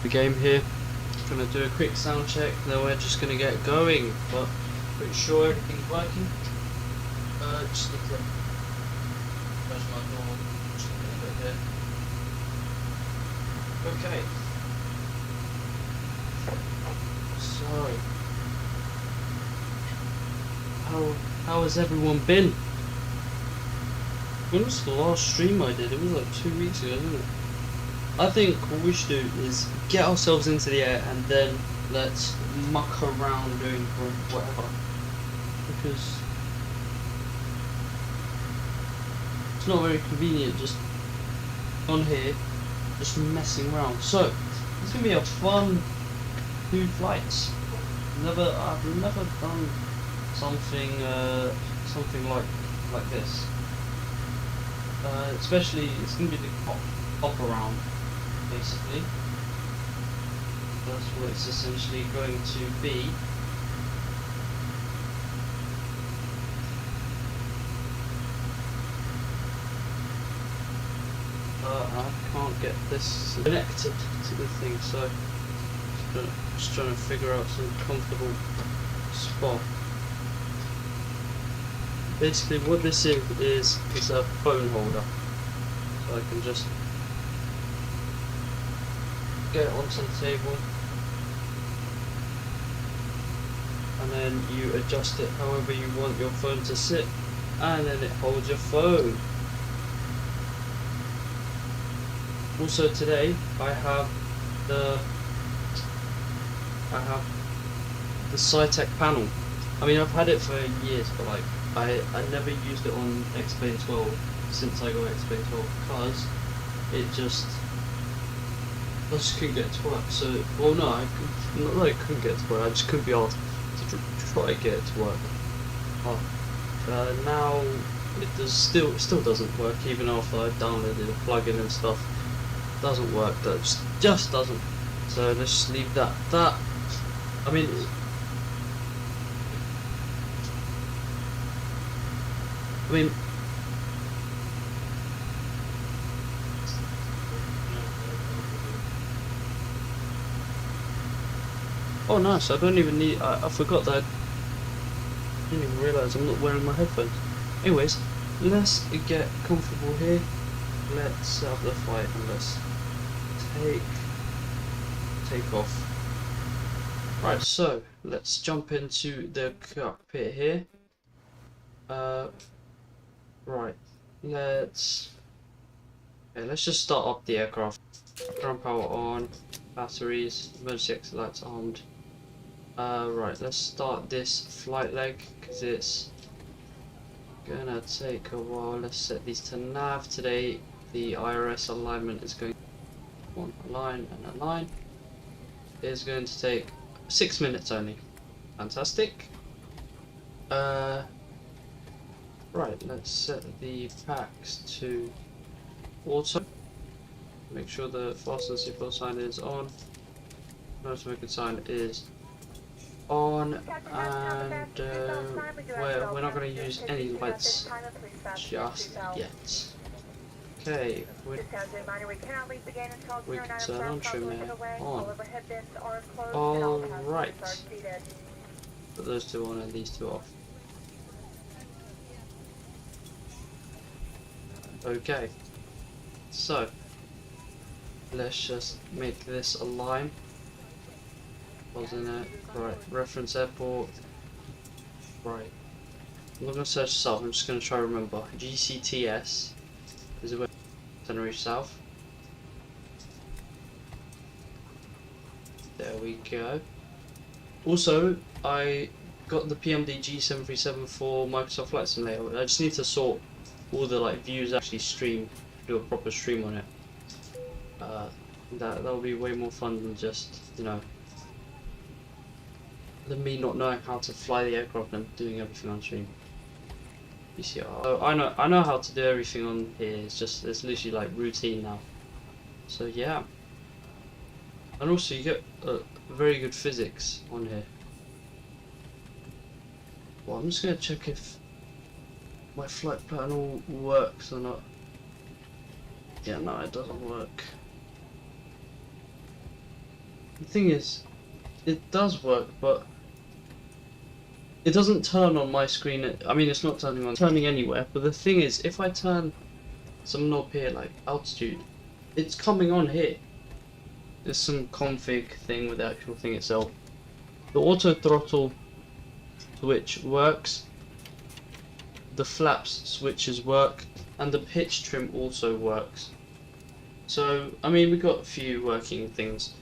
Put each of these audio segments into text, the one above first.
the game here. Gonna do a quick sound check, then we're just gonna get going. But pretty sure everything's working. Just need to close my door just a little bit here. Okay. So, how has everyone been? When was the last stream I did? It was like 2 weeks ago, wasn't it? I think what we should do is get ourselves into the air and then let's muck around doing whatever. Because it's not very convenient just on here, just messing around. So, it's going to be a fun 2 flights. I've never done something like this. Especially, it's going to be the hop around, basically. That's what it's essentially going to be. I can't get this connected to the thing, so just trying to figure out some comfortable spot. Basically what this is a phone holder, so I can just get it onto the table and then you adjust it however you want your phone to sit, and then it holds your phone. Also today I have the SciTech panel. I mean, I've had it for years, but like I never used it on X-Plane 12 since I got X-Plane 12 because I just couldn't get it to work. So, well, no, not that I couldn't get it to work, I just couldn't be asked to try to get it to work. Now it still doesn't work, even after I downloaded a plugin and stuff. It doesn't work. That just doesn't. So let's just leave that. I mean. Oh nice, I don't even need, I forgot that, I didn't even realise I'm not wearing my headphones. Anyways, let's get comfortable here, let's have the flight and let's take off. Right, so let's jump into the cockpit here. Right, let's just start up the aircraft. Ground power on, batteries, emergency exit lights armed. Right, let's start this flight leg because it's gonna take a while. Let's set these to nav. Today the IRS alignment is going one line and a line. It is going to take 6 minutes only. Fantastic. Right, let's set the packs to auto. Make sure the fasten seatbelt sign is on. No smoking sign is on, and we're not going to use any lights just yet. Okay, we can turn on trim air on. Alright. Put those 2 on and these 2 off. Okay, so let's just make this a line. Wasn't it? Right, reference airport. Right. I'm not going to search this up, I'm just going to try to remember. GCTS is where Tenerife South. There we go. Also, I got the PMD G737 for Microsoft Flight Simulator. I just need to sort all the views, actually do a proper stream on it. That'll be way more fun than just, you know, than me not knowing how to fly the aircraft and doing everything on stream. GCRR. So I know how to do everything on here. It's literally like routine now. So yeah. And also you get very good physics on here. Well, I'm just gonna check if my flight plan all works or not. Yeah, no, it doesn't work. The thing is, it does work, but it doesn't turn on my screen. I mean, it's not turning anywhere. But the thing is, if I turn some knob here, like altitude, it's coming on here. There's some config thing with the actual thing itself. The auto throttle switch works. The flaps switches work, and the pitch trim also works. So, I mean, we got a few working things.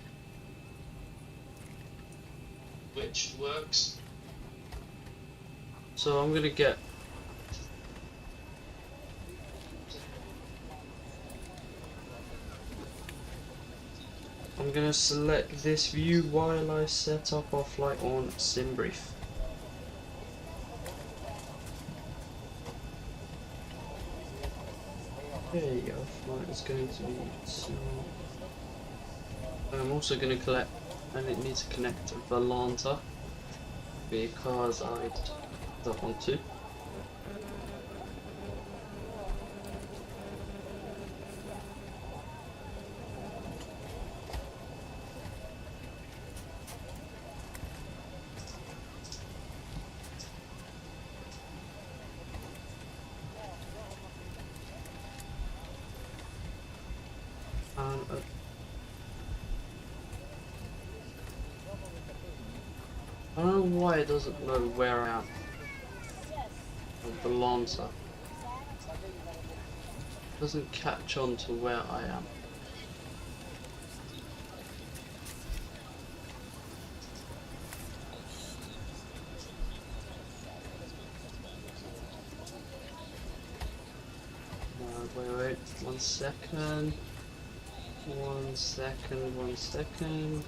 Which works. So I'm gonna get I'm gonna select this view while I set up our flight on SimBrief. Okay, our flight is going to be small. I'm also gonna collect, and it needs to connect to Valanta because I don't want to. I don't know why it doesn't know where I am. The Lanza doesn't catch on to where I am. Wait, 1 second. 1 second, 1 second.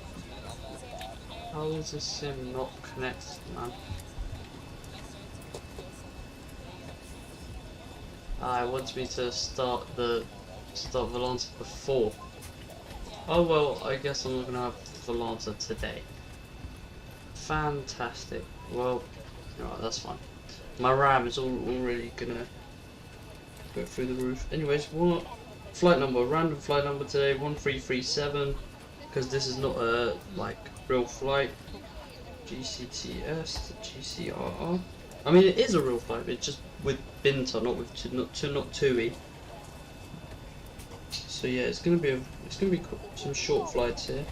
How is this sim not connected, man? It wants me to start Volanta before. Oh well, I guess I'm not gonna have Volanta today. Fantastic. Well, alright, that's fine. My RAM is already gonna go through the roof. Anyways, what flight number? Random flight number today, 1337. Because this is not a real flight. GCTS to GCRR. I mean, it is a real flight, but it's just with Binter, not with not TUI. So yeah, it's gonna be some short flights here.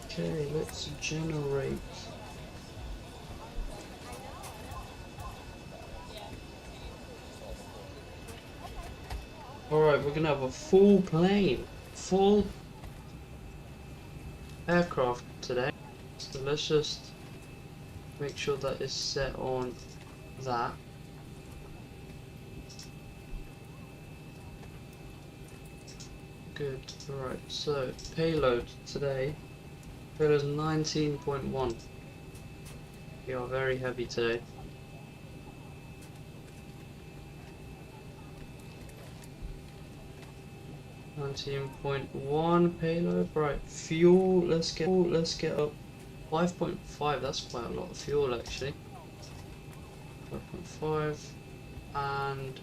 Okay, let's generate. Alright, we're gonna have a full plane, full aircraft today. So let's just make sure that is set on that. Good, alright, so payload today. Payload is 19.1. We are very heavy today. .1 payload, right? Fuel, let's get up 5.5. That's quite a lot of fuel actually. 5.5 and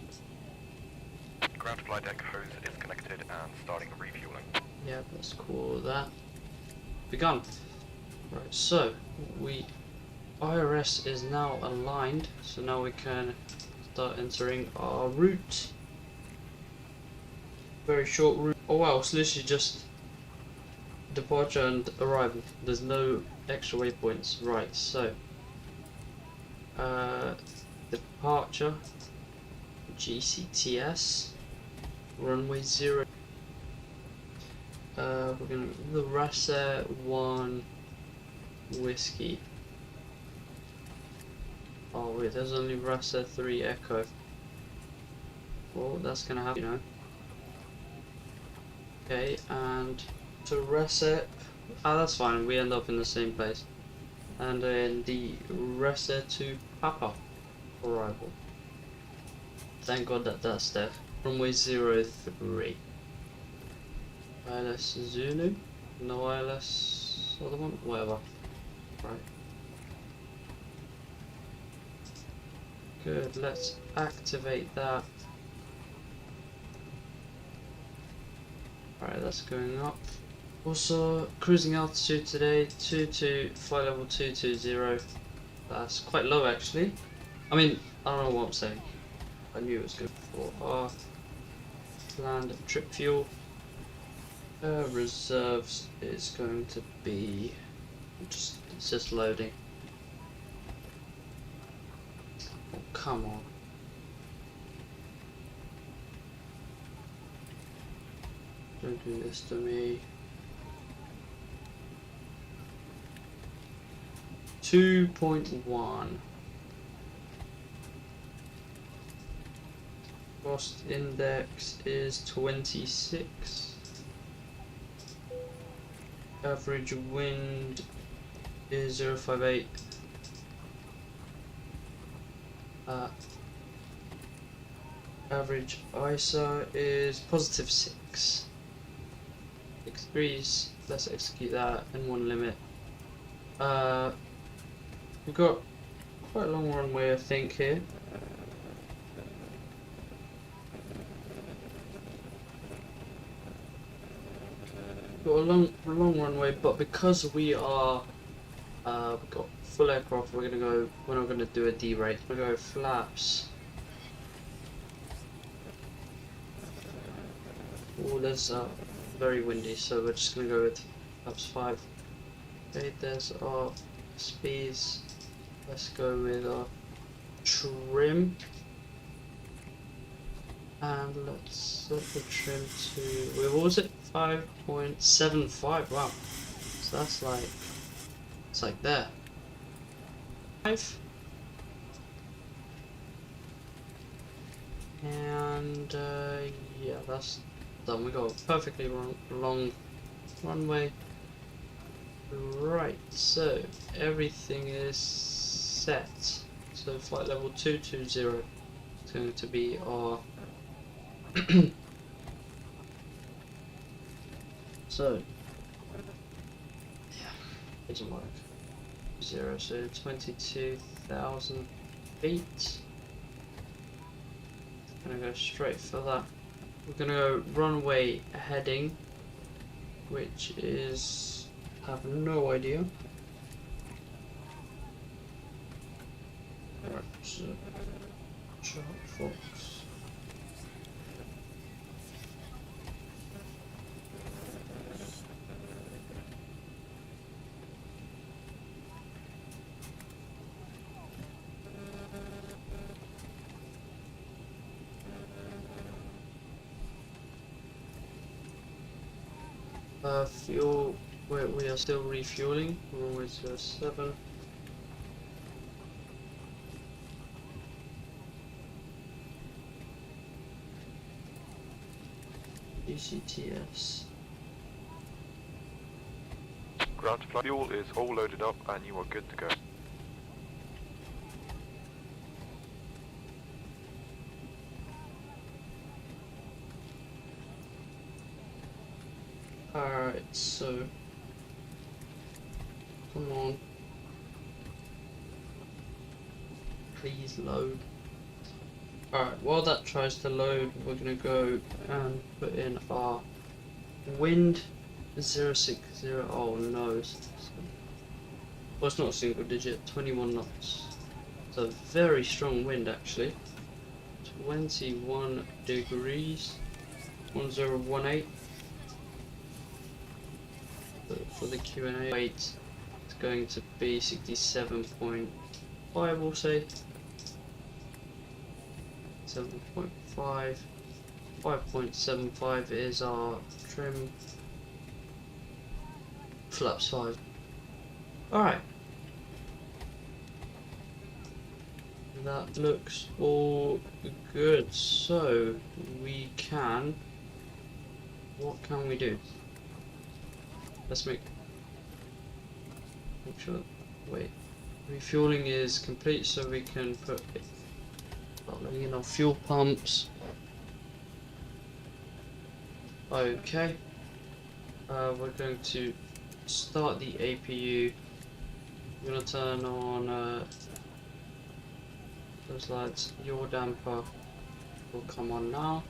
ground flight deck hose is connected and starting refueling. yeah, let's call that begun. Right, so IRS is now aligned, so now we can start entering our route. Very short route. Oh wow, it's literally just departure and arrival. There's no extra waypoints. Right, so departure GCTS runway 0. We're gonna the Rasa 1 whiskey. Oh wait, there's only Rasa 3 echo. Well, that's gonna happen, you know. Okay, and to Rasa, that's fine. We end up in the same place. And then the Rasa to Papa arrival. Thank God that's there. Runway 03. ILS Zulu, no ILS other one, whatever. Right. Good, let's activate that. Alright, that's going up. Also, cruising altitude today, flight level 220. That's quite low actually. I mean, I don't know what I'm saying. I knew it was good for our planned trip fuel. Reserves is going to be it's just loading. Oh, come on. Don't do this to me. 2.1. Cost index is 26. Average wind is 058. Average ISO is positive 6. 6 degrees. Let's execute that in one limit. We've got quite a long runway, I think, here. Got a long runway, but because we are we've got full aircraft, we're not gonna do a D-rate. We're gonna go flaps. Oh, there's very windy, so we're just gonna go with flaps 5. Okay, there's our speeds. Let's go with our trim. And let's set the trim to, wait, what was it? 5.75. Wow. So that's like, it's like there. 5. And yeah, that's done. We got a perfectly long runway. Right, so everything is set. So flight level 220 is going to be our so yeah, it doesn't work. 0, so 22,000 feet. Gonna go straight for that. We're gonna go runway heading, which is, I have no idea. Alright, so chart Fox. Fuel, we are still refueling. We're always 7. GCTS. Ground flight fuel is all loaded up and you are good to go. Alright, so come on. Please load. Alright, while that tries to load, we're gonna go and put in our wind 060. Oh no, well, it's not a single digit, 21 knots. It's a very strong wind actually. 21 degrees, 1018. For the Q&A weight, it's going to be 67.5, we'll say. 7.5. 5.75 is our trim. Flaps 5. Alright. That looks all good. So we can, what can we do? Let's make sure, wait, refueling is complete so we can put it, start letting in our fuel pumps. Okay, we're going to start the APU. I'm going to turn on those lights. Your damper will come on now.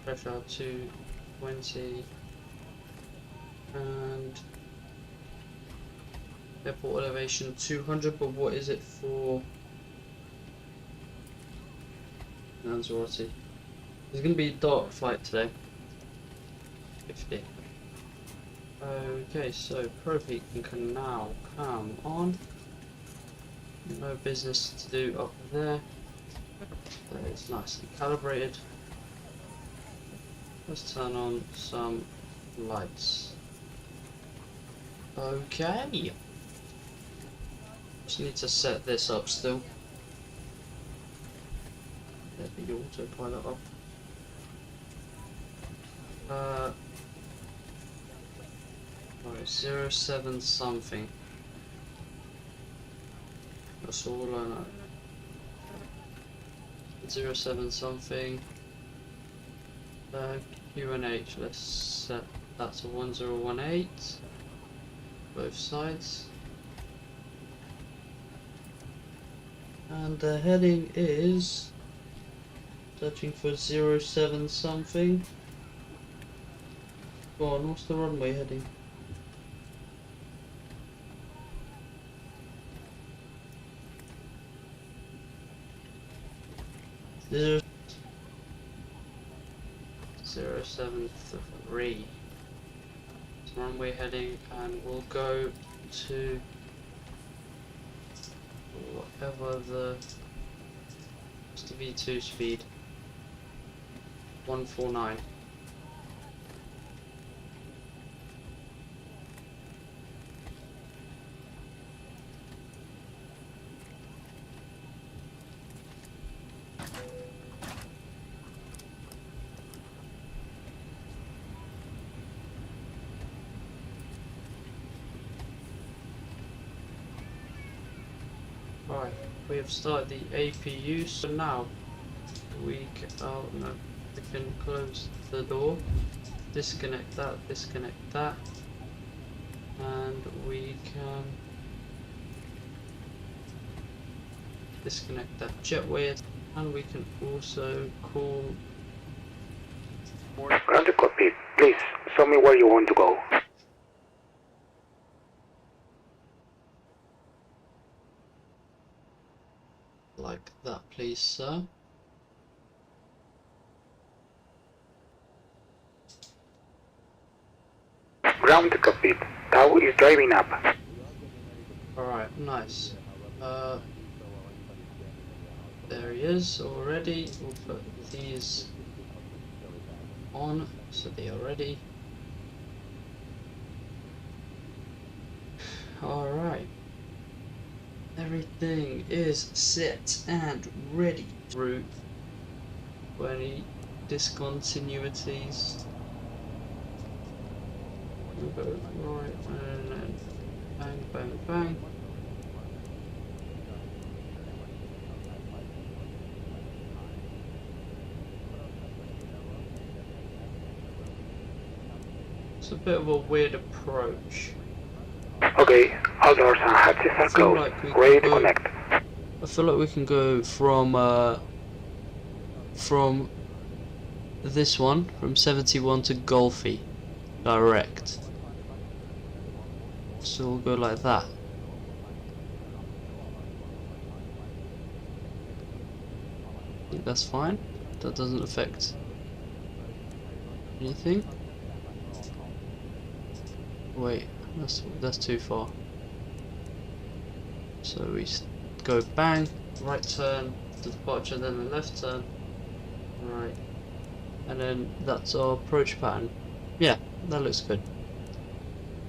Pressure 220 and airport elevation 200, but what is it for Lanzarote? There's going to be a dark flight today. 50. Okay, so propane can now come on. No business to do up there. It's nicely calibrated. Let's turn on some lights. Okay. Just need to set this up still. Get the autopilot up. Right, 07 something. That's all I know. 07 something. QNH, let's set that to 1018. Both sides. And the heading is searching for 07 something. Go on, what's the runway heading? Zero 073. It's runway heading, and we'll go to whatever the V2 speed. 149. Right, we have started the APU, so now we can, we can close the door, disconnect that, and we can disconnect that jetway, and we can also call. Ground to copy. Please, show me where you want to go. Like that, please, sir. Ground to copy. Tau is driving up. Alright, nice. There he is already. We'll put these on so they are ready. Alright. Everything is set and ready. Route. Any discontinuities? We'll go right and then bang, bang, bang. It's a bit of a weird approach. Okay, all doors and hatches are closed. Like Ready to connect. I feel like we can go from this one, from 71 to Golfy, direct. So we'll go like that. I think that's fine. That doesn't affect anything. Wait, that's too far. So we go bang, right turn to departure, then the left turn, right, and then that's our approach pattern. Yeah, that looks good.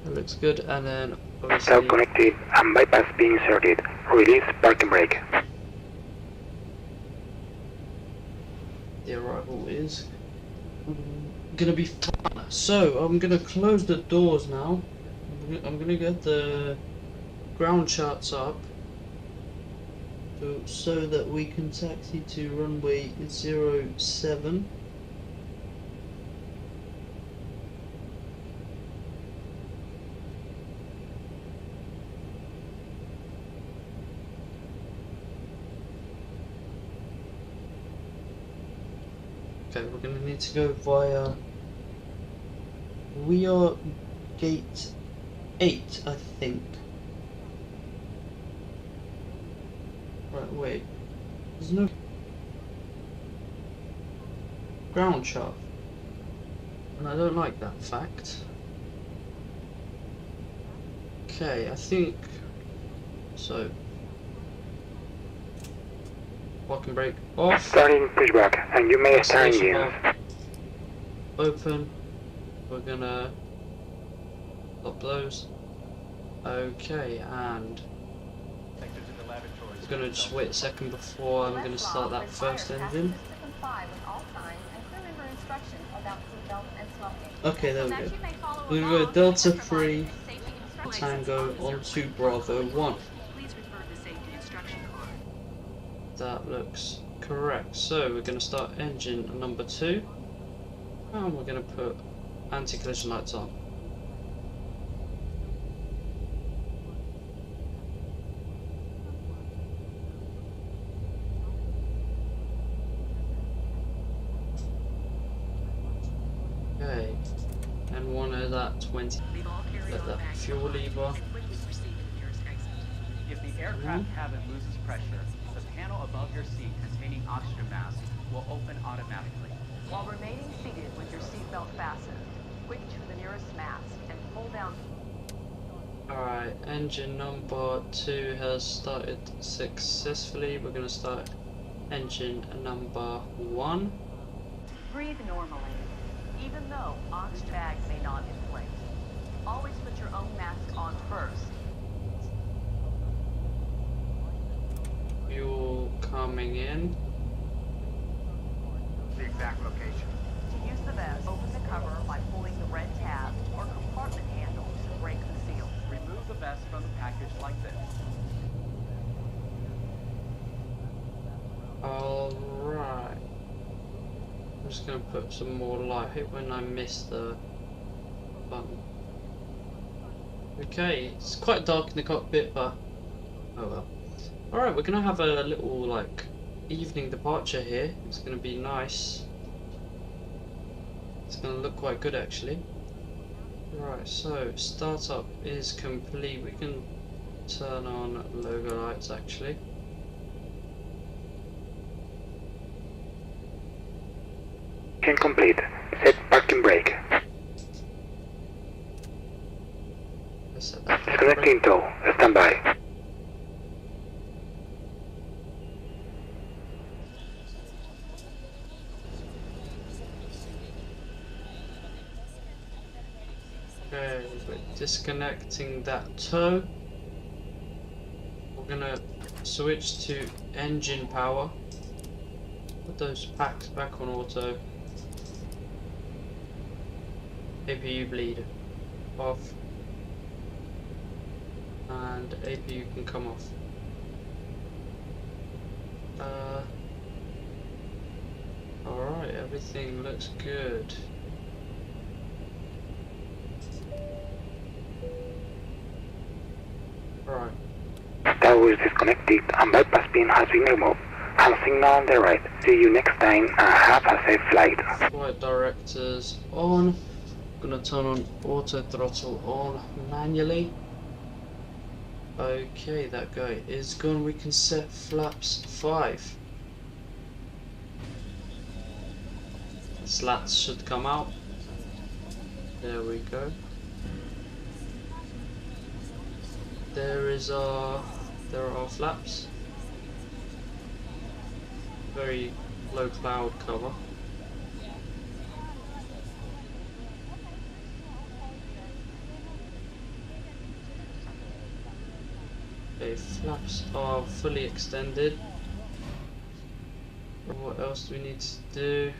That looks good, and then obviously Tau connected and bypass being inserted. Release parking brake. the arrival is gonna be fun. So I'm gonna close the doors now. I'm gonna get the ground charts up so that we can taxi to runway 07. Okay, we're going to need to go via... We are gate 8, I think. Right, wait. There's no ground shaft. And I don't like that fact. Okay, I think... So... Parking brake off. Starting pushback, and you may start Station engines. off. Open. We're gonna stop those. Okay, and I'm gonna just wait a second before I'm gonna start that first engine. Okay, there we go. We're gonna go Delta 3 Tango onto Bravo 1. That looks correct. So we're gonna start engine number 2, and we're gonna put anti-collision lights on. Okay, and one of that 20. Let that fuel lever. If the aircraft cabin loses pressure, the panel above your seat containing oxygen masks will open automatically. While remaining seated with your seatbelt fastened, quick to the nearest mast and pull down. Alright, engine number 2 has started successfully. We're going to start engine number 1. Breathe normally, even though oxygen bags may not inflate. Always put your own mask on first. Fuel coming in. The exact location. To use the vest, open the cover by pulling the red tab or compartment handle to break the seal. Remove the vest from the package like this. Alright. I'm just going to put some more light. I hate when I miss the button. Okay, it's quite dark in the cockpit, but oh well. Alright, we're going to have a little, like, evening departure here. It's going to be nice. It's going to look quite good, actually. Right, so startup is complete. We can turn on logo lights, actually. Mission complete. Set parking brake. Let's set that parking Connecting brake. tow. Stand by. Okay, we're disconnecting that tow. We're gonna switch to engine power. Put those packs back on auto. APU bleed off. And APU can come off. Alright, everything looks good. Right. Tower is disconnected and bypass pin has been removed. And signal on the right. See you next time and have a safe flight. Flight directors on. Gonna turn on auto throttle on manually. Okay, that guy is gone. We can set flaps 5. Slats should come out. There we go. There are our flaps. Very low cloud cover. Okay, flaps are fully extended. What else do we need to do?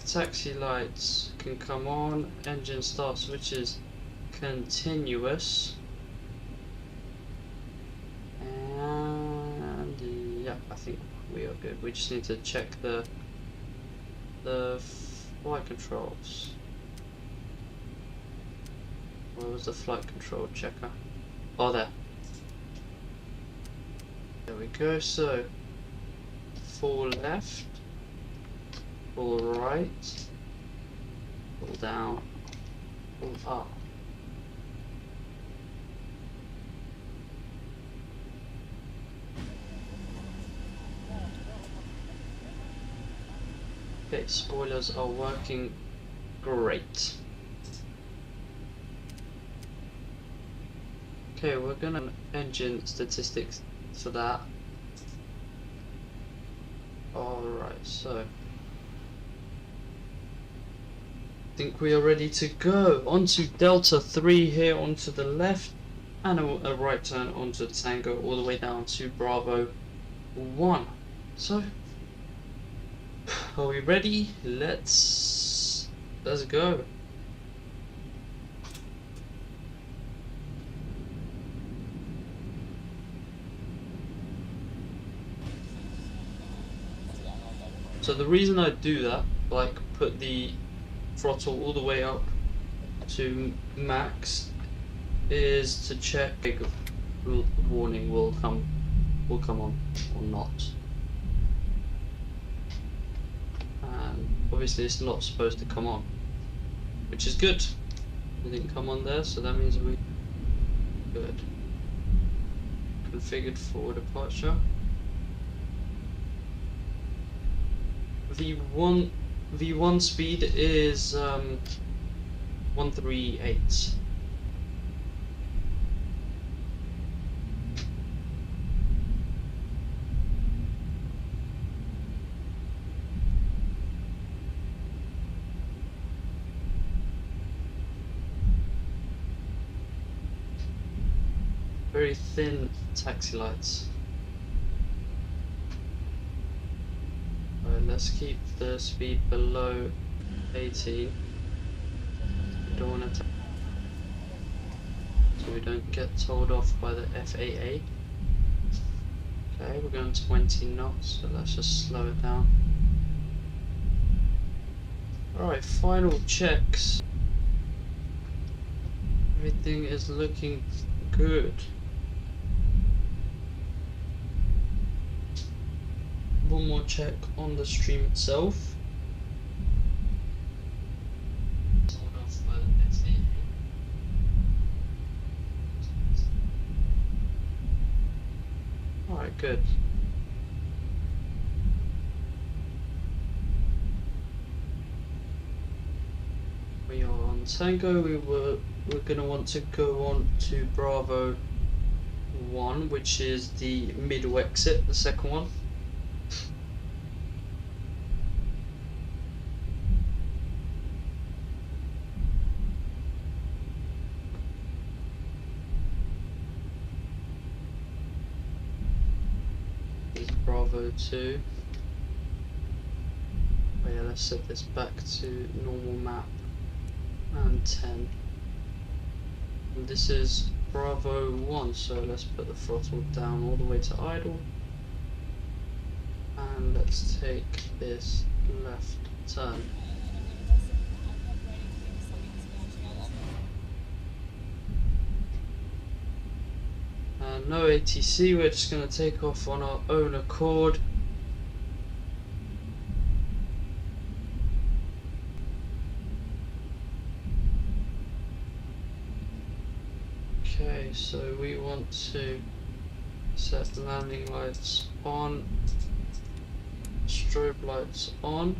Taxi lights can come on. Engine start switch is continuous. I think we are good. We just need to check the flight controls. Where was the flight control checker? Oh, there. There we go. So, full left, full right, full down, full up. Okay, spoilers are working great. Okay, we're gonna engine statistics for that. Alright, so I think we are ready to go. Onto Delta 3 here onto the left, and a right turn onto Tango all the way down to Bravo 1. So, are we ready? Let's go. So the reason I do that, like put the throttle all the way up to max, is to check if warning will come on or not. And obviously it's not supposed to come on, which is good. It didn't come on there, so that means we good. Configured for departure. V1 speed is 138. Very thin taxi lights. Let's keep the speed below 18. We don't want to, so we don't get told off by the FAA. Okay, we're going 20 knots, so let's just slow it down. Alright, final checks. Everything is looking good. One more check on the stream itself. Alright, good. We are on Tango. We're gonna want to go on to Bravo 1, which is the middle exit, the second one. Bravo 2. Oh yeah, let's set this back to normal map and 10. And this is Bravo 1, so let's put the throttle down all the way to idle. And let's take this left turn. No ATC, we're just going to take off on our own accord. Okay, so we want to set landing lights on, strobe lights on.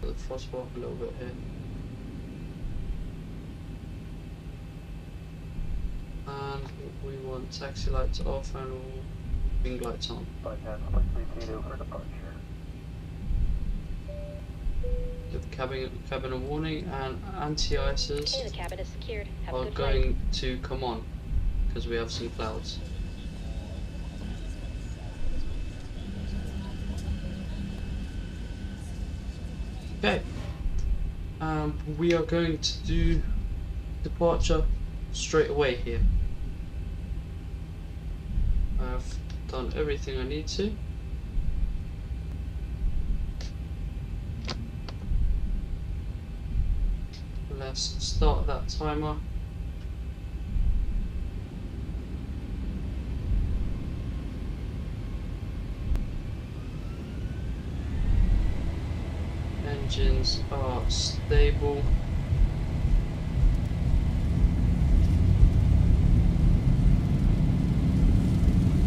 Put the throttle up a little bit here. And we want taxi lights off and wing lights on. Give cabin a warning, and anti-ices Okay, the cabin is secured. Have a are good going flight. to come on because we have some clouds. Okay, we are going to do departure straight away here. done everything I need to. Let's start that timer. Engines are stable.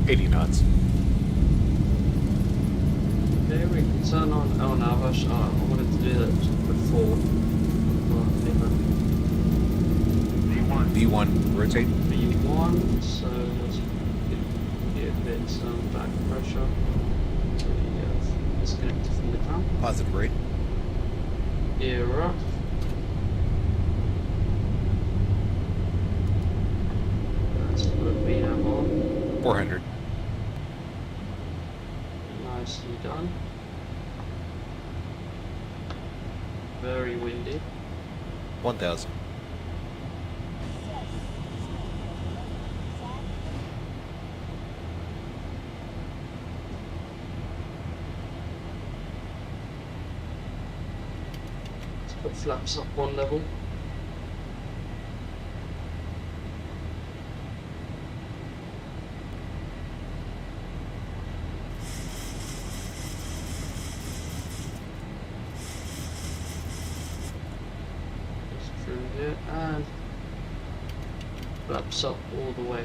$80 knots. Okay, we can turn on El Navash. I wanted to do that before. V1, rotate. V1, so let's get a bit back pressure. So we have disconnected from the ground. Positive rate. Gear up. Let's put VNAV on. 400. Nicely done. Very windy. 1000. Let's put flaps up one level. Through here and flaps up all the way.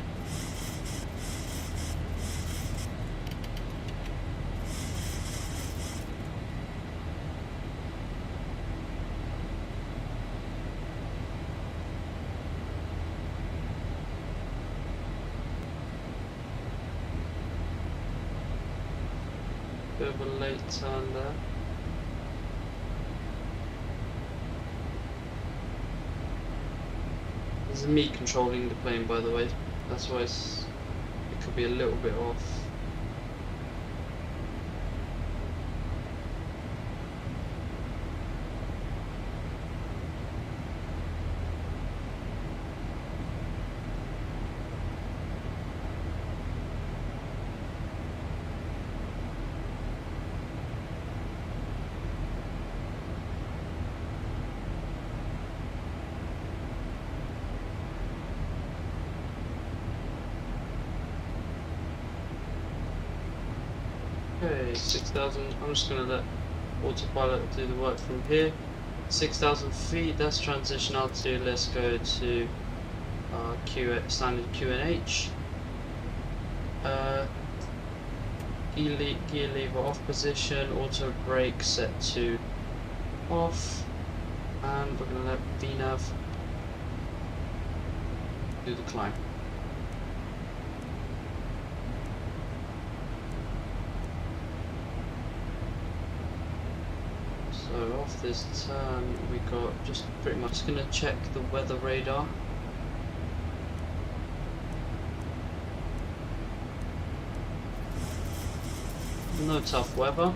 Bit of a late turn there. This is me controlling the plane, by the way. That's why it could be a little bit off. Okay, 6,000. I'm just going to let autopilot do the work from here. 6,000 feet, that's transition altitude. Let's go to standard QNH. Gear lever off position, auto brake set to off, and we're going to let VNAV do the climb. So off this turn we got just pretty much going to check the weather radar. No tough weather.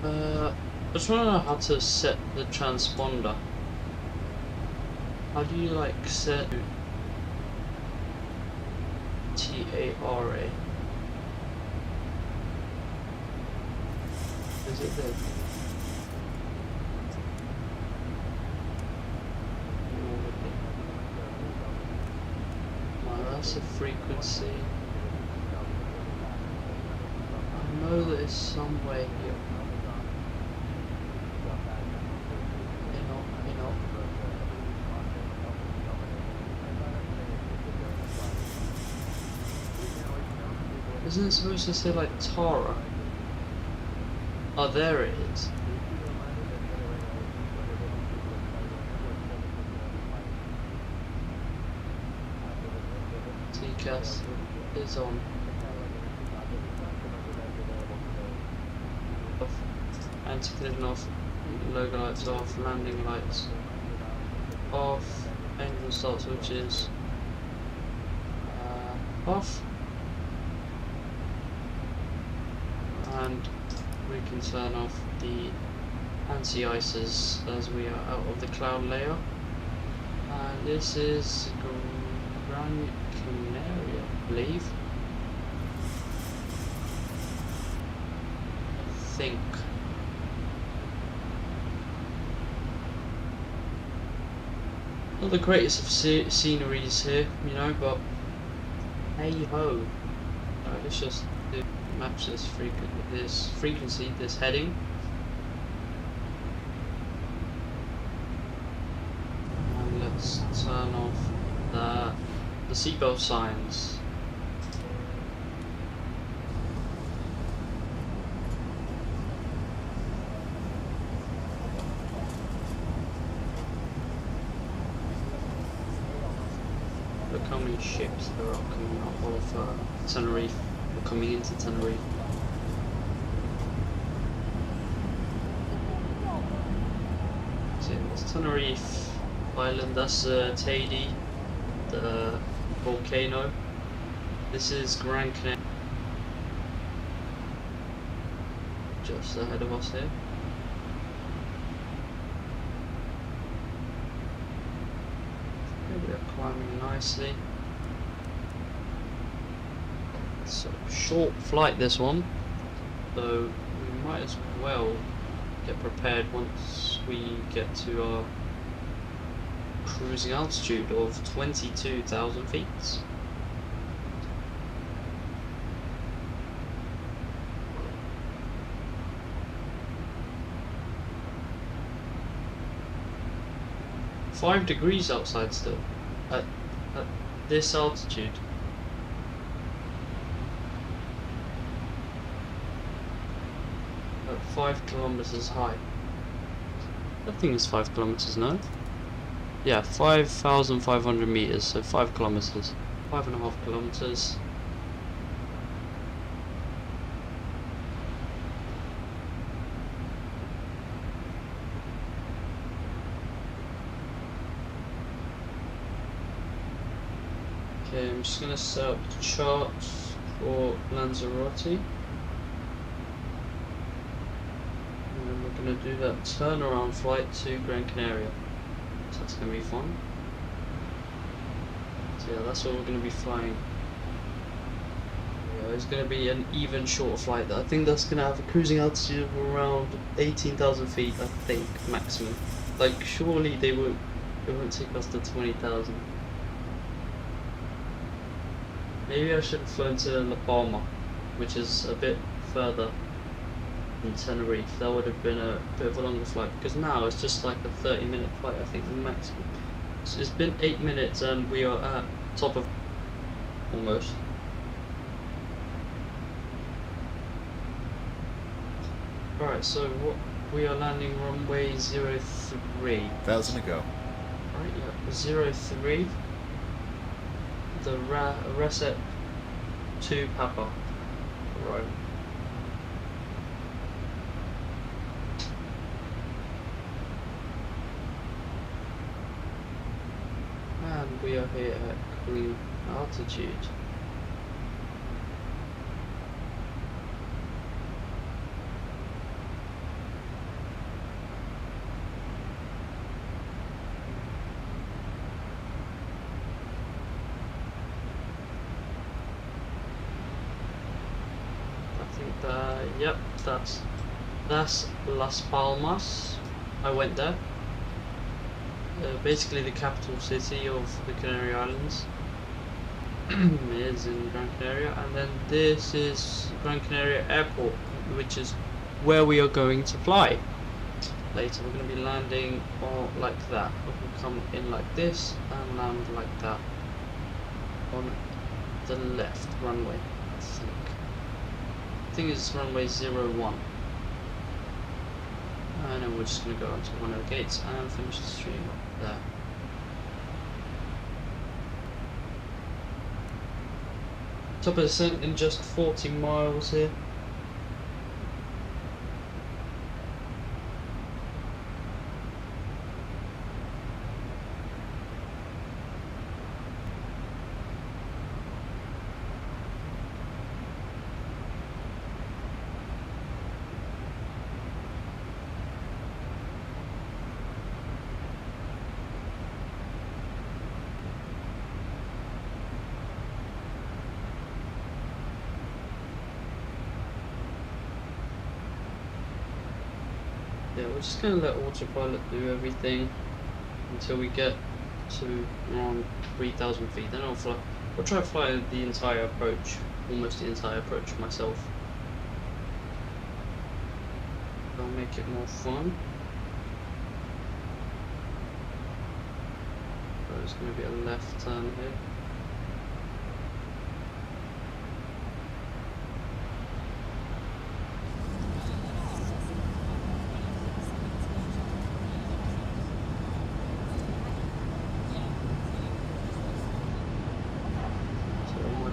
I just want to know how to set the transponder. How do you like set TARA? Is it there? No, that's a frequency. I know that it's somewhere here. Isn't it supposed to say like Tara? Oh, there it is. TCAS is on. Off. Anti-collision off. Logo lights off. Landing lights off. Engine start switches off. And we can turn off the anti-ices as we are out of the cloud layer. And this is Gran Canaria, I believe. I think. Not the greatest of sceneries here, you know, but hey ho. Let's just match this frequency, this heading. And let's turn off the seatbelt signs. Look how many ships there are coming out of Tenerife, or coming into Tenerife. So it's Tenerife Island, that's Teide, the volcano. This is Gran Canaria, just ahead of us here. We are climbing nicely. So short flight this one, so we might as well get prepared once we get to our cruising altitude of 22,000 feet. $5 outside still at this altitude. At 5 kilometers high. I think it's 5 kilometers, no? Yeah, 5,500 meters, so 5 kilometers. 5.5 kilometers. Okay, I'm just gonna set up the chart for Lanzarote. And then we're gonna do that turnaround flight to Gran Canaria. So that's gonna be fun. So yeah, that's what we're gonna be flying. Yeah, it's gonna be an even shorter flight. I think that's gonna have a cruising altitude of around 18,000 feet, I think, maximum. Like, surely they won't take us to 20,000. Maybe I should have flown to La Palma, which is a bit further than Tenerife. That would have been a bit of a longer flight, because now it's just like a 30-minute flight, I think, the maximum. So it's been 8 minutes and we are at top of almost. Alright, so we are landing runway 03. 1,000 to go. Right, yeah, 03. The Reset to Papa. Right. And we are here at cruise altitude. Yep, that's Las Palmas. I went there. Basically the capital city of the Canary Islands is in Gran Canaria, and then this is Gran Canaria Airport, which is where we are going to fly. Later we're going to be landing like that. We'll come in like this and land like that on the left runway, I think. I think it's runway 01. And then we're just going to go onto one of the gates and finish the stream up there. Top of descent in just 40 miles here. Yeah, we're just gonna let autopilot do everything until we get to around 3,000 feet. Then I'll fly. I'll try to fly the entire approach, almost the entire approach myself. That'll make it more fun. So there's gonna be a left turn here.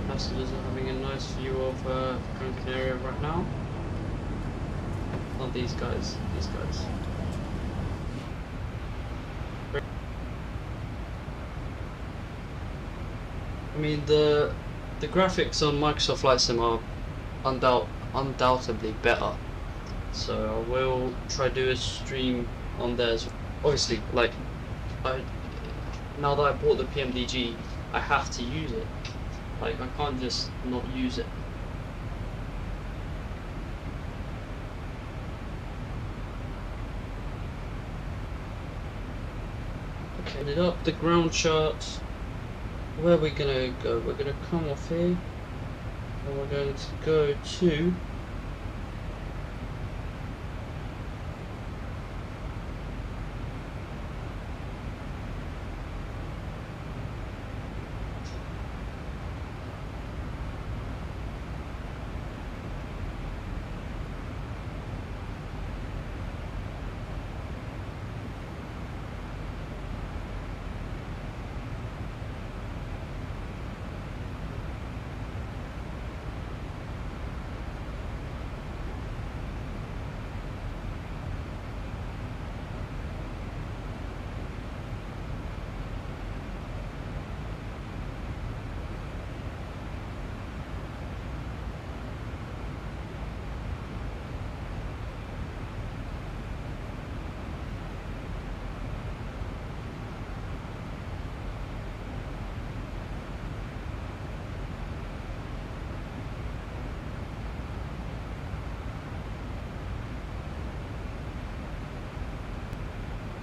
Passengers are having a nice view of Gran Canaria right now. Not these guys, these guys. I mean, the graphics on Microsoft Flight Sim are undoubtedly better. So I will try to do a stream on there as well. Obviously, like, now that I bought the PMDG, I have to use it. Like, I can't just not use it. Okay, ended up the ground charts. Where are we gonna go? We're gonna come off here, and we're going to go to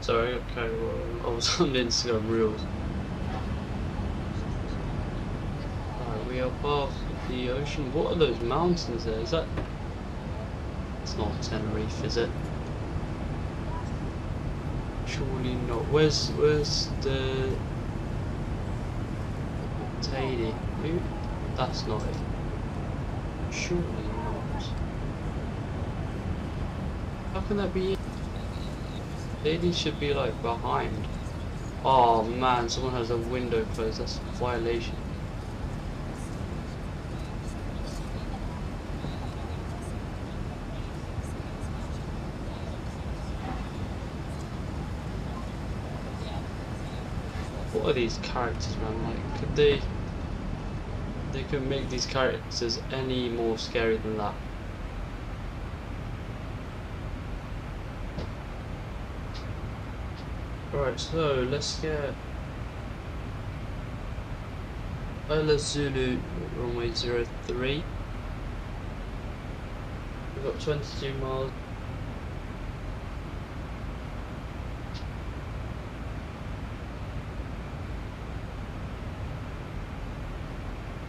sorry, okay, well, I was on Instagram Reels. Alright, we are above the ocean. What are those mountains there? Is that... It's not Tenerife, is it? Surely not. Where's the... Tahiti? Who? That's not it. Surely not. How can that be it? Tahiti should be like behind. Oh man, someone has a window closed. That's a violation. What are these characters, man? Like, could they could make these characters any more scary than that? Alright, so let's get Ola Zulu runway 03. We've got 22 miles.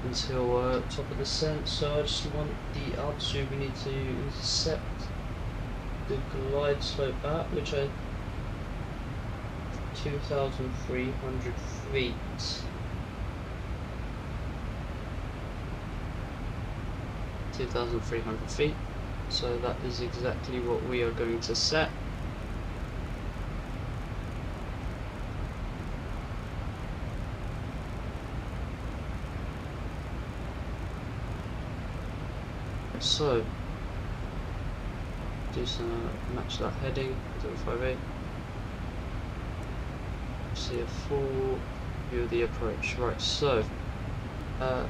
Until top of the descent, so I just want the altitude we need to intercept the glide slope at, which I 2,300 feet. So that is exactly what we are going to set. So do some match that heading 058. See a full view of the approach. Right, so right.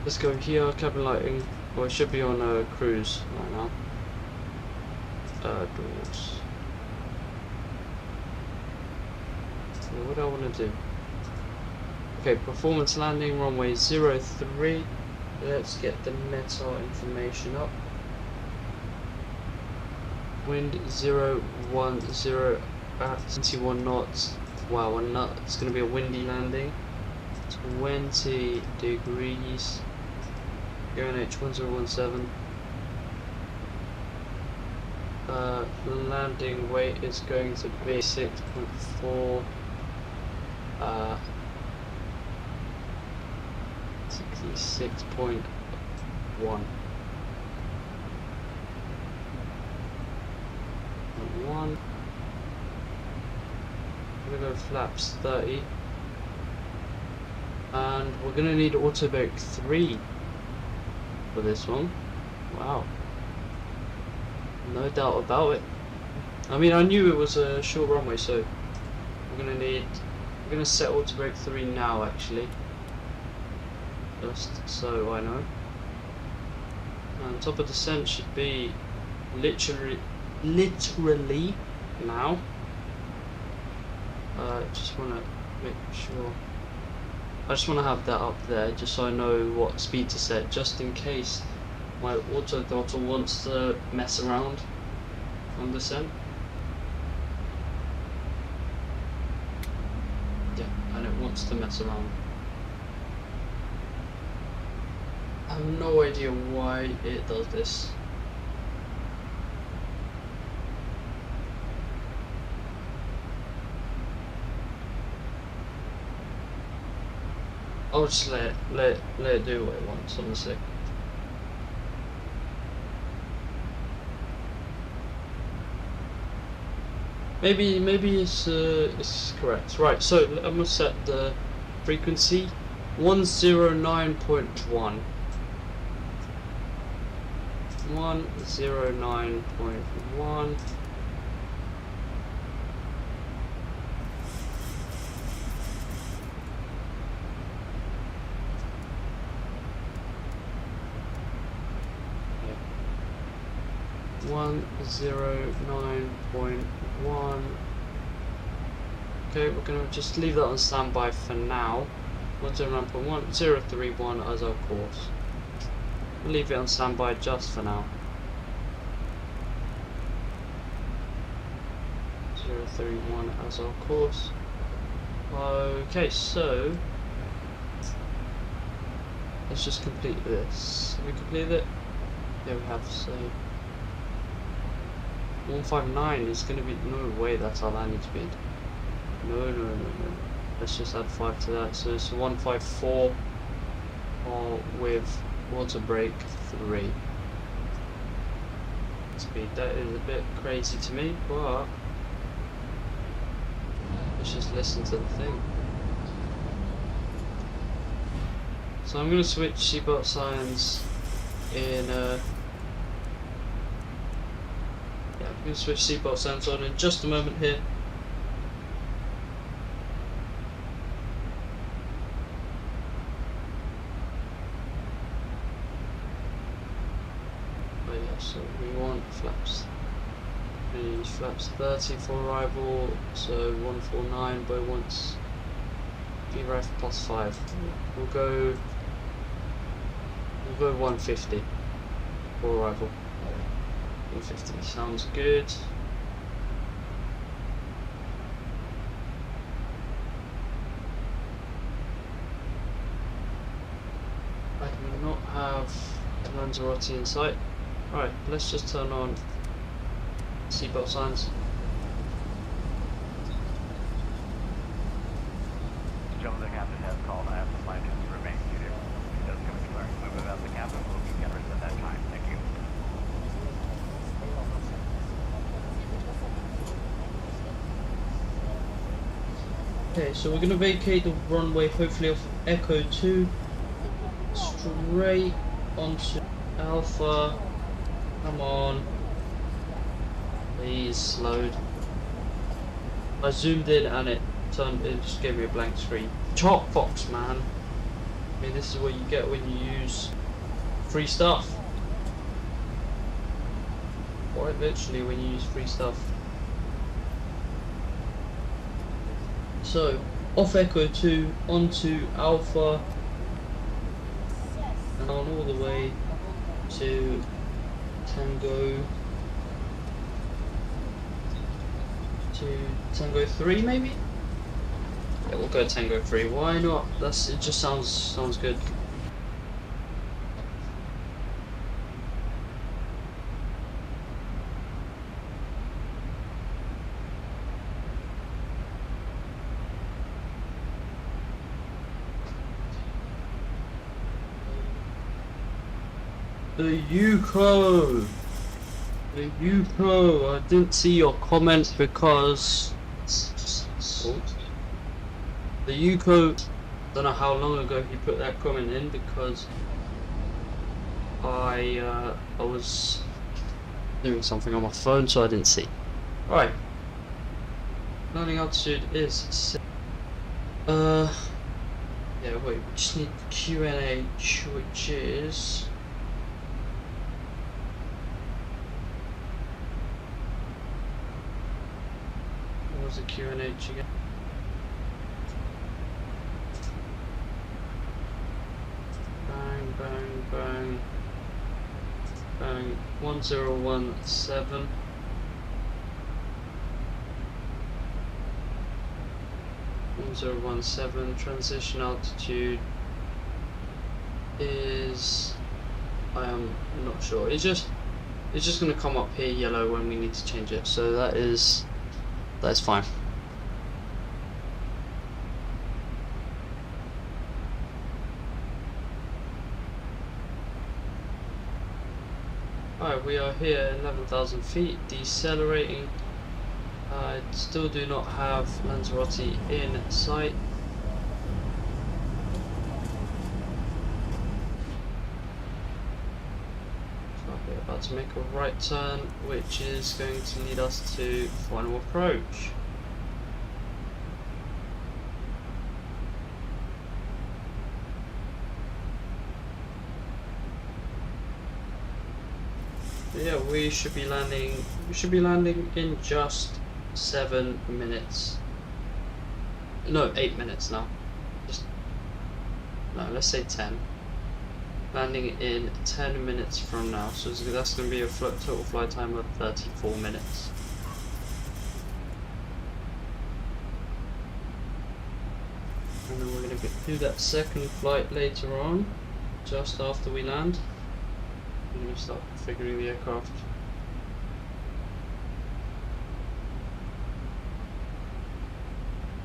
Let's go here, cabin lighting. Well, it should be on a cruise right now. Doors. So what do I want to do? Okay, performance landing, runway 03. Let's get the meta information up. Wind 010 at 21 knots. Wow, it's going to be a windy landing. 20 degrees. Going H1017. Landing weight is going to be 6.4. 66.1. One. We're gonna go flaps 30. And we're gonna need auto brake 3 for this one. Wow. No doubt about it. I mean, I knew it was a short runway, so we're gonna set auto brake 3 now actually. Just so I know. And top of descent should be literally now. Just want to make sure. I just want to have that up there just so I know what speed to set, just in case my auto throttle wants to mess around on descent. Yeah, and it wants to mess around. I have no idea why it does this. I'll just let it do what it wants, honestly. Maybe it's correct. Right, so I'm gonna set the frequency 109.1. 109.1. Yeah. 109.1. Okay, we're gonna just leave that on standby for now. 109.1031 as our course. We'll leave it on standby just for now. 031 as our course. Okay, so let's just complete this. Have we completed it? Yeah, we have. So 159 is going to be, no way that's our landing speed. No. Let's just add 5 to that. So it's 154 with auto brake 3 speed. That is a bit crazy to me, but let's just listen to the thing. So I'm going to switch seatbelt signs in I'm going to switch seatbelt signs on in just a moment here. So we want flaps. We use flaps 30 for arrival, so 149 by once VREF plus 5. We'll go 150 for arrival. 150 sounds good. I do not have Lanzarote in sight. Alright, let's just turn on seatbelt signs. Gentlemen, the captain has called. I have the flight to remain seated. He does come to learn to move about the cabin. We'll be generous at that time. Thank you. Okay, so we're going to vacate the runway, hopefully off of Echo 2, straight onto Alpha. Come on. Please, slowed. I zoomed in and it just gave me a blank screen. Chalk box, man. I mean, this is what you get when you use free stuff. Quite literally when you use free stuff. So, off Echo 2, onto Alpha. and on all the way to Tango 3 maybe? Yeah, we'll go Tango 3. Why not? It just sounds good. The Yuko! The Yuko! I didn't see your comment because... Oh. The Yuko, don't know how long ago he put that comment in because I was doing something on my phone, so I didn't see. Right. Landing altitude is... yeah, wait, we just need QNH, which is... What was the QNH again? Bang, bang, bang. Bang. 1017. Transition altitude is... I am not sure. It's just gonna come up here yellow when we need to change it. So that's fine. Alright, we are here 11,000 feet, decelerating. I still do not have Lanzarote in sight. We're about to make a right turn, which is going to lead us to final approach. Yeah, we should be landing in just 7 minutes. No, 8 minutes now. No, let's say 10. Landing in 10 minutes from now, so that's going to be a total flight time of 34 minutes. And then we're going to do that second flight later on, just after we land. I'm going to start configuring the aircraft.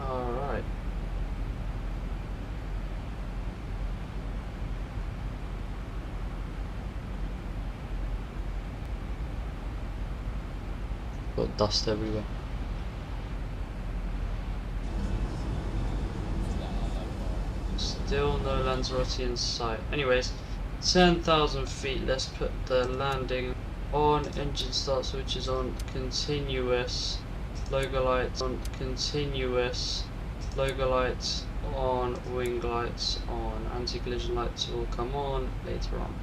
Alright. Got dust everywhere. Still no Lanzarote in sight. Anyways, 10,000 feet, let's put the landing on. Engine start switch is on continuous, logo lights on continuous, logo lights on, wing lights on, anti-collision lights will come on later on.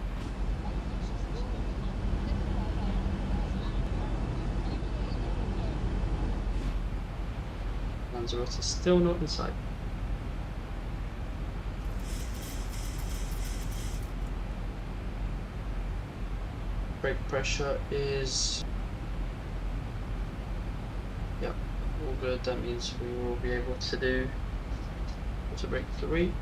Lanzarote is still not in sight. Brake pressure is, yep, all good. That means we will be able to do auto brake 3.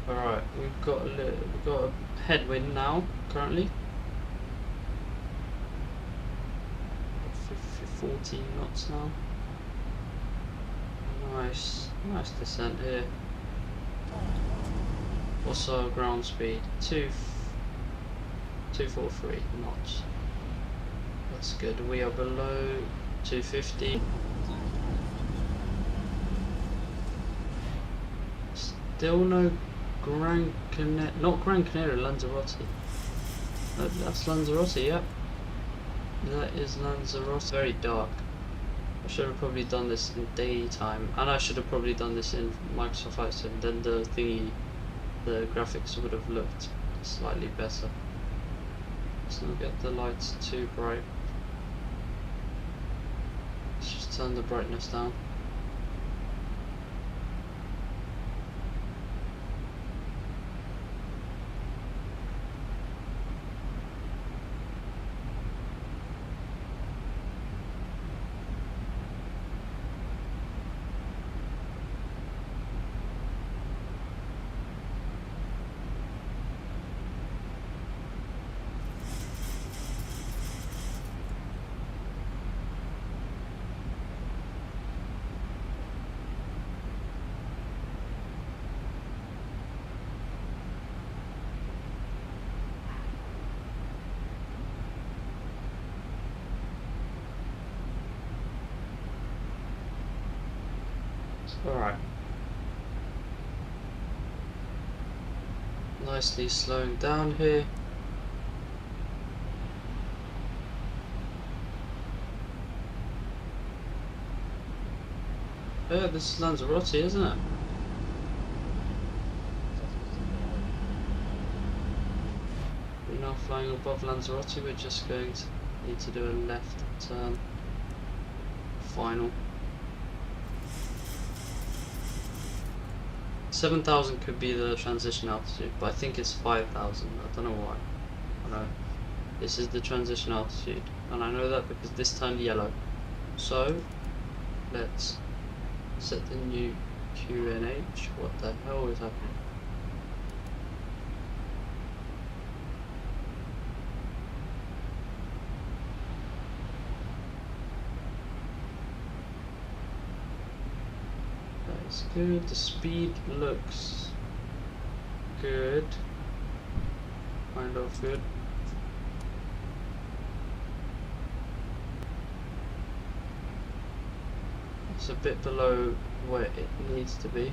Alright, we've got a headwind now currently. 14 knots now. Nice descent here. Also ground speed 243 knots. That's good. We are below 250. Still no not Gran Canaria, Lanzarote. No, that's Lanzarote, yep. That is Lanzarote. Very dark. I should have probably done this in daytime, and I should have probably done this in Microsoft Flight Sim. Then the graphics would have looked slightly better. Let's not get the lights too bright. Let's just turn the brightness down. Alright. Nicely slowing down here. Yeah, this is Lanzarote, isn't it? We're now flying above Lanzarote, we're just going to need to do a left turn. Final. 7,000 could be the transition altitude, but I think it's 5,000. I don't know why. I know this is the transition altitude, and I know that because this turned yellow. So let's set the new QNH. What the hell is happening? That's good. The speed looks good. Kind of good. It's a bit below where it needs to be.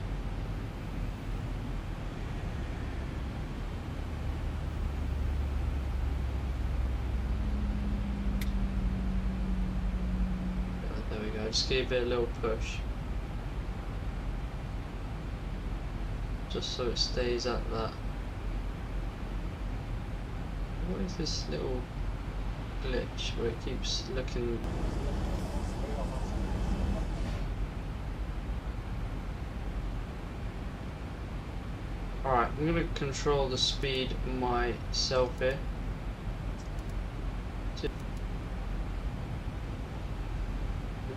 There we go, just give it a little push. Just so it stays at that. What is this little glitch where it keeps looking... Alright, I'm going to control the speed myself here.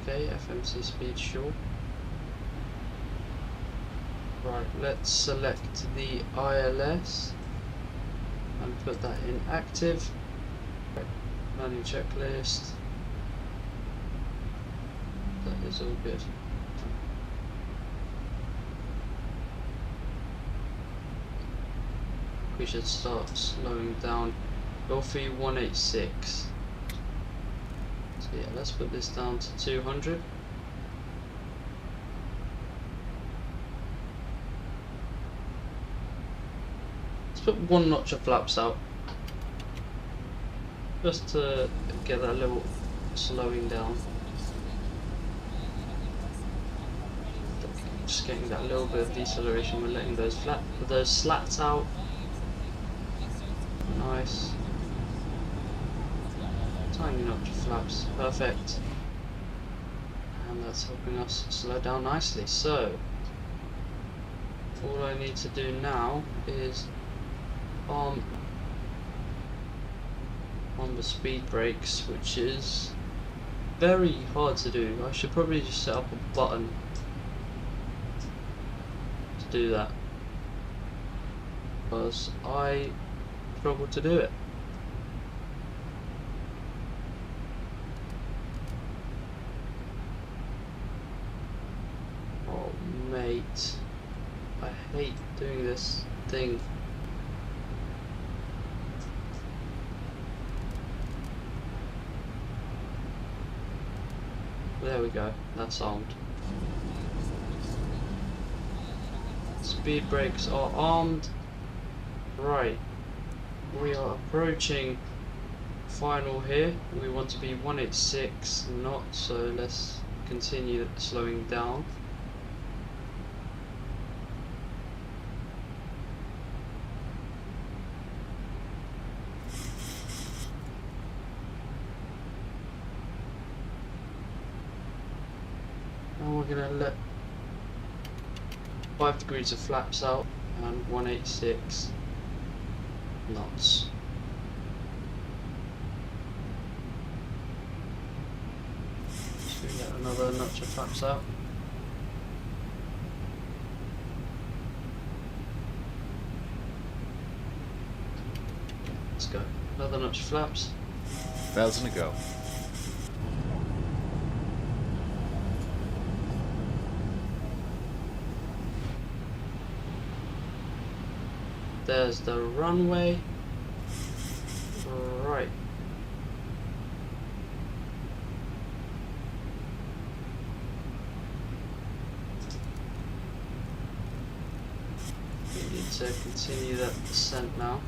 Okay, FMC speed, sure. Right, let's select the ILS and put that in active. Landing checklist. That is all good. We should start slowing down. Golfy 186. So yeah, let's put this down to 200. Let's put one notch of flaps out. Just to get that little slowing down. Just getting that little bit of deceleration. We're letting those slats out. Nice. Tiny notch of flaps. Perfect. And that's helping us slow down nicely. So all I need to do now is on the speed brakes, which is very hard to do. I should probably just set up a button to do that, because I struggle to do it. Oh mate, I hate doing this thing. There we go, that's armed. Speed brakes are armed. Right, we are approaching final here. We want to be 186 knots, so let's continue slowing down. gonna let 5 degrees of flaps out and 186 knots. Should we get another notch of flaps out? Let's go. Another notch of flaps. 1,000 to go. There's the runway. Right. We need to continue that descent now.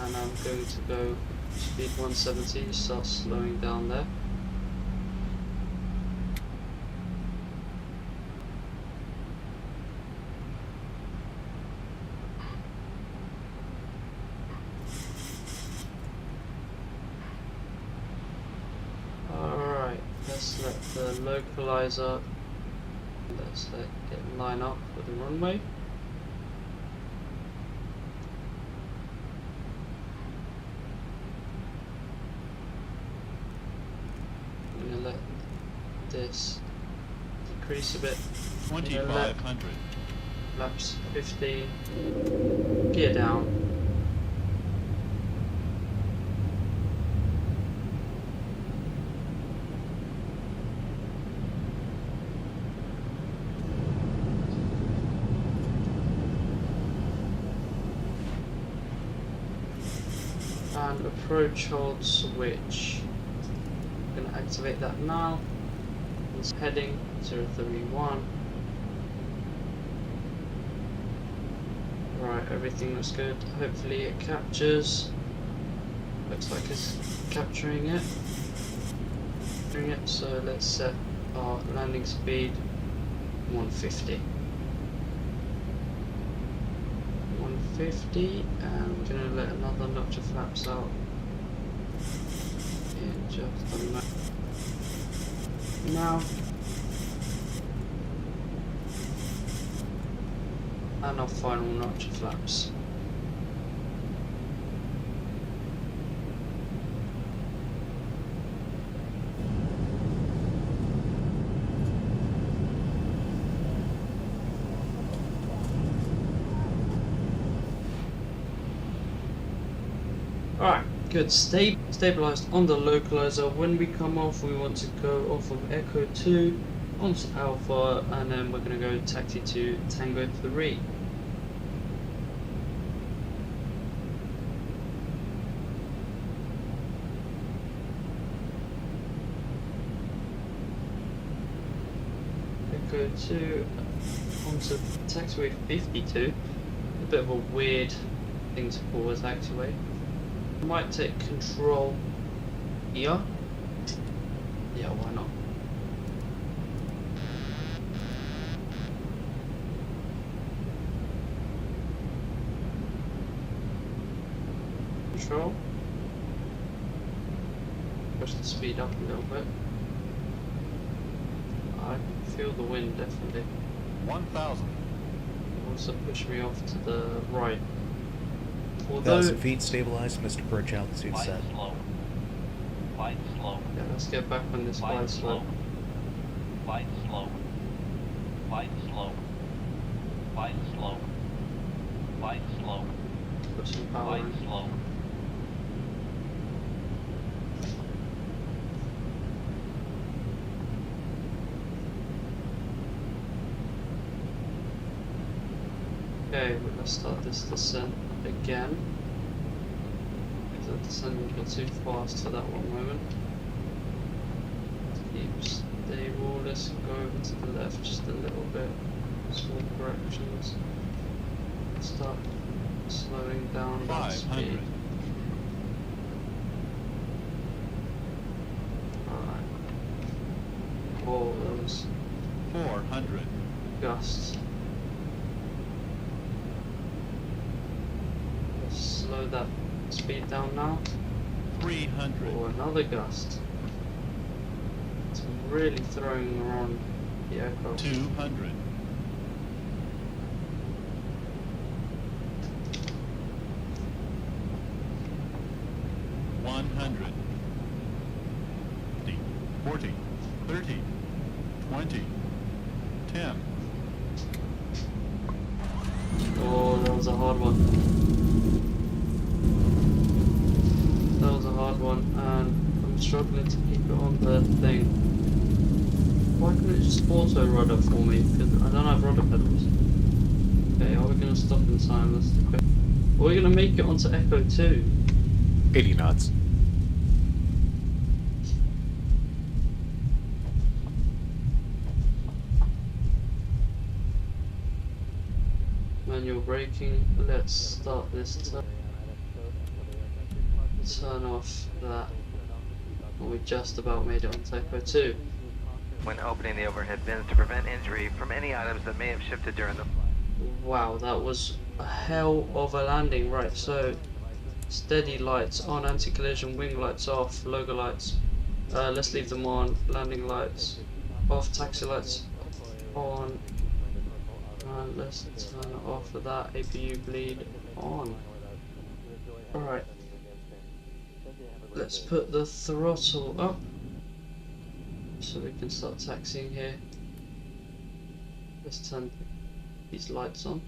And I'm going to go speed 170, start slowing down there. Alright, let's let the localizer, let's let it line up with the runway. I'm going to let this decrease a bit. 2,500. Laps 15, gear down. And approach hold switch. I'm going to activate that now. It's heading 031. Right, everything looks good. Hopefully it captures. Looks like it's capturing it. So let's set our landing speed 150. 150, and we're going to let another notch of flaps out in just a moment. Now, and our final notch of flaps. Alright, good. Stabilized on the localizer. When we come off, we want to go off of Echo 2 onto Alpha, and then we're going to go taxi to Tango 3. Echo 2 onto taxiway 52. A bit of a weird thing to call as taxiway. Might take control here. Yeah, why not? Control. Push the speed up a little bit. I can feel the wind definitely. 1,000. Also push me off to the right. Although, 1,000 feet stabilized, Mr. Perch, altitude Flight set. slow. Flight slow. yeah, let's get back on this Flight flight slow. Flight slow. Flight slow. Flight slow. Flight slow. Put some power Flight in. slow. Okay, well, let's start this descent again. Because the descent a little too fast for that one moment. Keep stable, let's go over to the left just a little bit. Small corrections. Start slowing down that 500. speed. Alright. Oh, those 400. gusts. Let's slow that speed down now. 300. Oh, another gust. It's really throwing around the aircraft. 200. 100. 40, 30, 20, 10. Oh, that was a hard one. That was a hard one, and I'm struggling to keep it on the thing. Why couldn't it just auto rudder for me? Because I don't have rudder pedals. Okay, are we going to stop in time? Let's do quick. Are we going to make it onto Echo 2? 80 knots. Manual braking. Let's start this turn off that. And we just about made it onto Echo 2. When opening the overhead bins to prevent injury from any items that may have shifted during the... Wow, that was a hell of a landing. Right, so steady lights on, anti-collision, wing lights off, logo lights. Let's leave them on. Landing lights off, taxi lights on. And let's turn it off for that. APU bleed on. Alright. Let's put the throttle up so we can start taxiing here. Let's turn these lights on.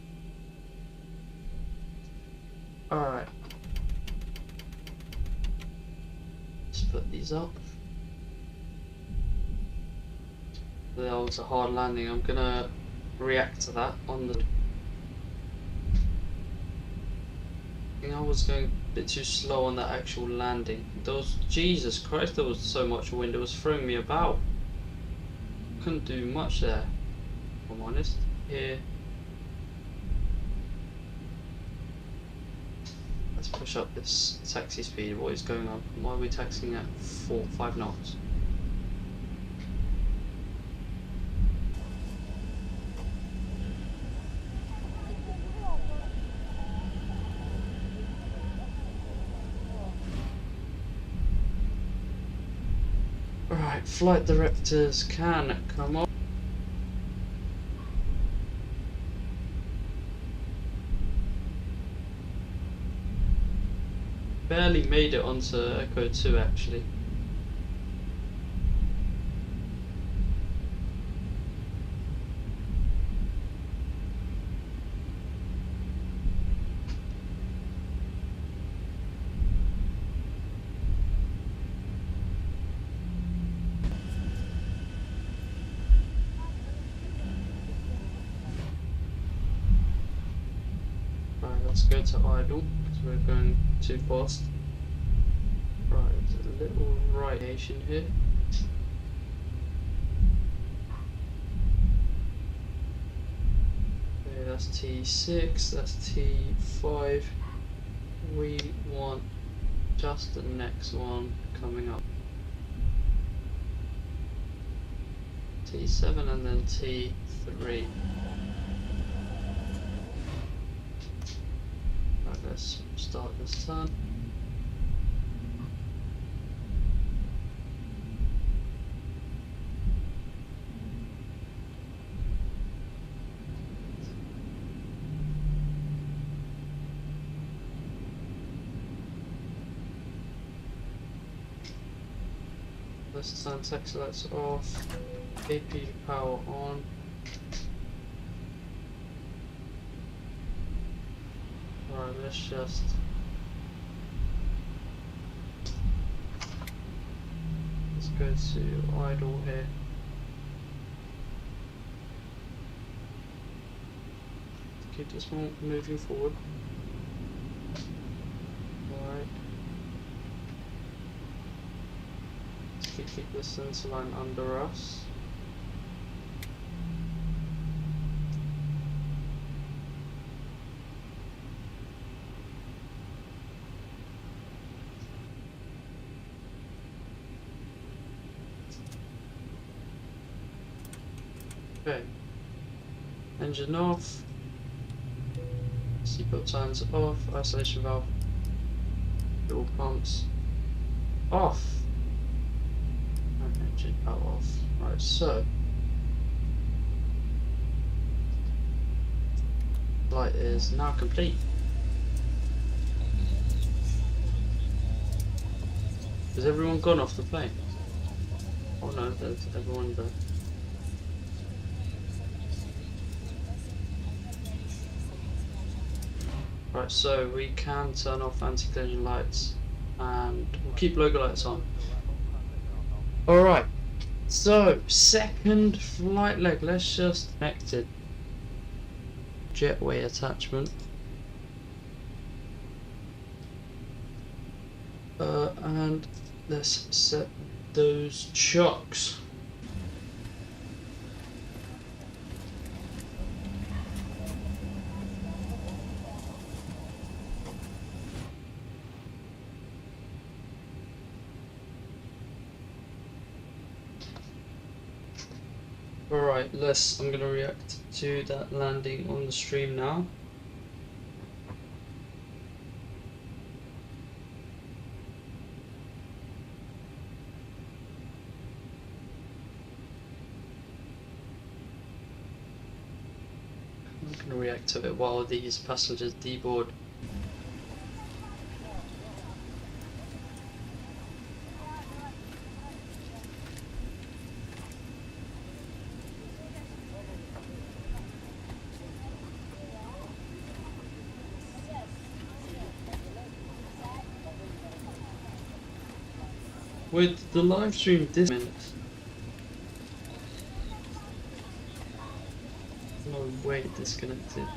Alright. Let's put these up. That was a hard landing. I'm gonna react to that on the... I think I was going a bit too slow on that actual landing. There was... Jesus Christ, there was so much wind. It was throwing me about. Couldn't do much there, if I'm honest. Here. Let's push up this taxi speed. What is going on? Why are we taxiing at 5 knots? Right, flight directors can come on. Barely made it onto Echo 2 actually. Right, let's go to idle because we're going too fast. Right, there's a little variation here. Okay, that's T6, that's T5. We want just the next one coming up. T7 and then T3. Right, let's start this turn. Let's turn taxi lights off, APU power on. Alright, let's just go to idle here. Keep this one moving forward. Alright. Keep the center line under us. Okay. Engine off. Seatbelt signs off. Isolation valve. Fuel pumps off. Engine power off. Right, so flight is now complete. Has everyone gone off the plane? Oh no, there's everyone there. Right, so we can turn off anti-collision lights and we'll keep logo lights on. Alright, so second flight leg, let's just connect it. Jetway attachment. And let's set those chocks. Alright, I'm gonna react to that landing on the stream now. I'm gonna react to it while these passengers deboard. With the live stream this minute. No way it disconnected.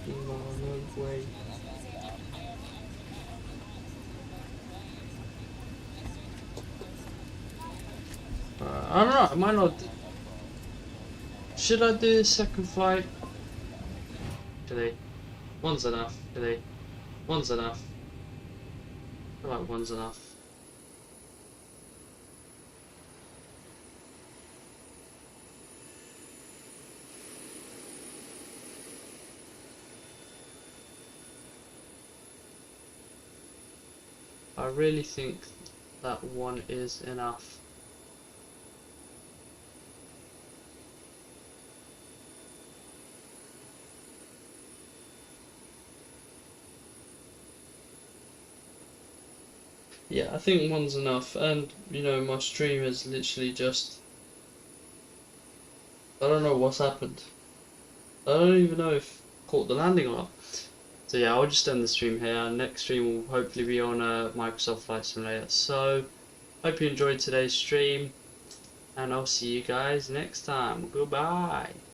No way. I don't know, I might not. Should I do the second flight? Today. One's enough. Today. One's enough. I feel like one's enough. I really think that one is enough. Yeah, I think one's enough, and you know, my stream is literally just, I don't know what's happened. I don't even know if I caught the landing or not. So yeah, I'll just end the stream here. Next stream will hopefully be on Microsoft Flight Simulator. So, hope you enjoyed today's stream, and I'll see you guys next time. Goodbye.